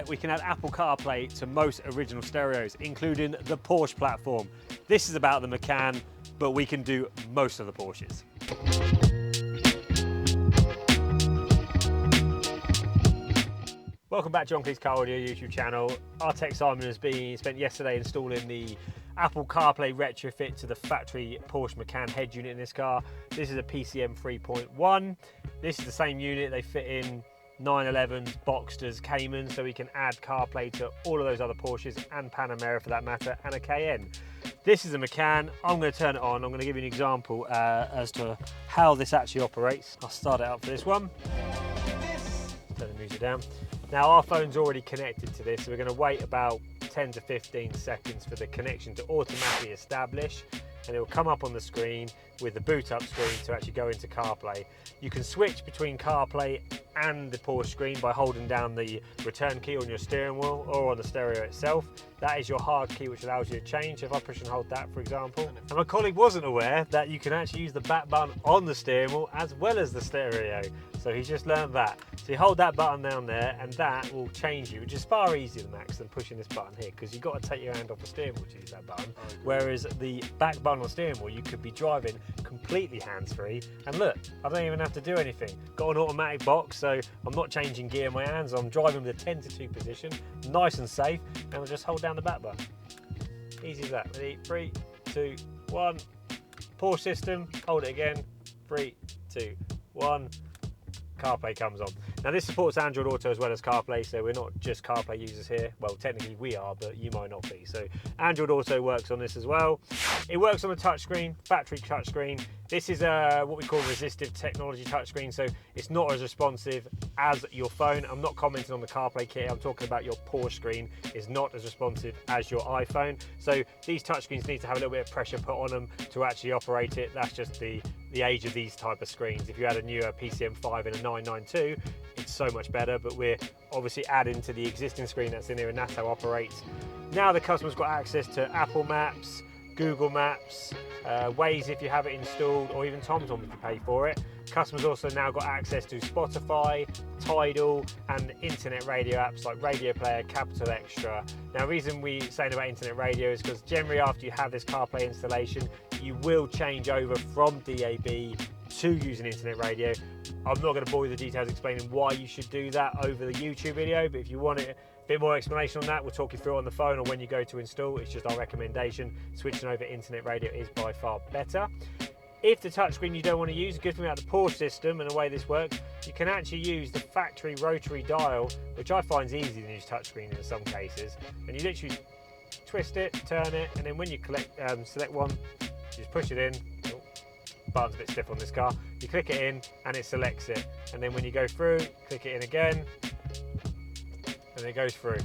there, we can add Apple CarPlay to most original stereos, including the Porsche platform. This is about the Macan, but we can do most of the Porsches. Welcome back to John Cleese Car Audio YouTube channel. Our tech Simon has spent yesterday installing the Apple CarPlay retrofit to the factory Porsche Macan head unit in this car. This is a PCM3.1. This is the same unit they fit in 911s, Boxsters, Caymans, so we can add CarPlay to all of those other Porsches and Panamera for that matter, and a Cayenne. This is a Macan. I'm going to turn it on. I'm going to give you an example as to how this actually operates. I'll start it up for this one. Turn the music down. Now our phone's already connected to this, so we're going to wait about 10 to 15 seconds for the connection to automatically establish, and it will come up on the screen with the boot up screen to actually go into CarPlay. You can switch between CarPlay and the Porsche screen by holding down the return key on your steering wheel or on the stereo itself. That is your hard key, which allows you to change. If I push and hold that, for example. And my colleague wasn't aware that you can actually use the back button on the steering wheel as well as the stereo. So he's just learned that. So you hold that button down there and that will change you, which is far easier, Max, than pushing this button here, because you've got to take your hand off the steering wheel to use that button. Whereas the back button on the steering wheel, you could be driving completely hands-free. And look, I don't even have to do anything. Got an automatic box, so I'm not changing gear in my hands. I'm driving with a 10 to 2 position, nice and safe, and I'll just hold down the back button. Easy as that. Ready? 3, 2, 1. Porsche system, hold it again. 3, 2, 1. CarPlay comes on. Now this supports Android Auto as well as CarPlay, so we're not just CarPlay users here. Well, technically we are, but you might not be. So Android Auto works on this as well. It works on a touchscreen, factory touchscreen. This is what we call resistive technology touchscreen, so it's not as responsive as your phone. I'm not commenting on the CarPlay kit, I'm talking about your Porsche screen is not as responsive as your iPhone. So these touchscreens need to have a little bit of pressure put on them to actually operate it. That's just the age of these type of screens. If you had a newer PCM5 and a 992, it's so much better, but we're obviously adding to the existing screen that's in here, and that's how it operates. Now the customer's got access to Apple Maps, Google Maps, Waze if you have it installed, or even TomTom if you pay for it. Customers also now got access to Spotify, Tidal, and internet radio apps like Radio Player, Capital Extra. Now the reason we saying about internet radio is because generally after you have this CarPlay installation, you will change over from DAB to using internet radio. I'm not going to bore you with the details explaining why you should do that over the YouTube video, but if you want a bit more explanation on that, we'll talk you through it on the phone or when you go to install. It's just our recommendation. Switching over internet radio is by far better. If the touchscreen you don't want to use, the good thing about the Porsche system and the way this works, you can actually use the factory rotary dial, which I find is easier than use touchscreen in some cases. And you literally twist it, turn it, and then when you select one, you just push it in. Oh, button's a bit stiff on this car. You click it in and it selects it. And then when you go through, click it in again, and it goes through.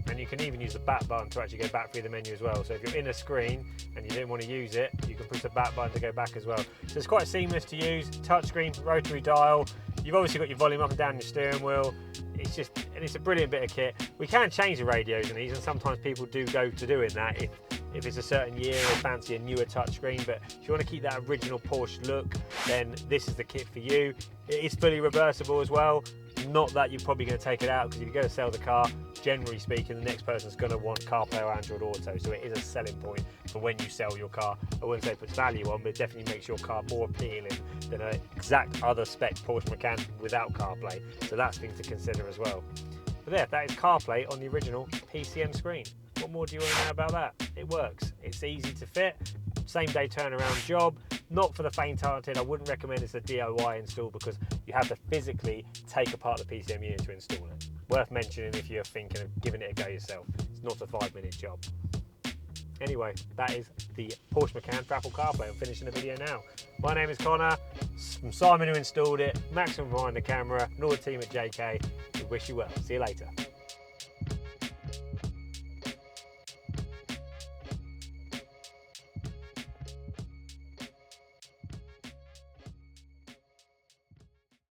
And you can even use the back button to actually go back through the menu as well. So if you're in a screen and you didn't want to use it, you can push the back button to go back as well. So it's quite seamless to use. Touchscreen, rotary dial. You've obviously got your volume up and down your steering wheel. It's a brilliant bit of kit. We can change the radios in these, and sometimes people do go to doing that if it's a certain year or fancy a newer touchscreen. But if you want to keep that original Porsche look, then this is the kit for you. It is fully reversible as well. Not that you're probably going to take it out, because if you go to sell the car, generally speaking, the next person's going to want CarPlay or Android Auto, so it is a selling point for when you sell your car. I wouldn't say it puts value on, but it definitely makes your car more appealing than an exact other spec Porsche Macan without CarPlay, so that's things to consider as well. But there, that is CarPlay on the original PCM screen. What more do you want to know about that? It works. It's easy to fit, same day turnaround job. Not for the faint-hearted. I wouldn't recommend it's a DIY install because you have to physically take apart the PCM unit to install it. Worth mentioning if you're thinking of giving it a go yourself. It's not a 5-minute job. Anyway, that is the Porsche Macan for Apple CarPlay. I'm finishing the video now. My name is Connor, from Simon who installed it, Max from behind the camera, and all the team at JK. We wish you well. See you later.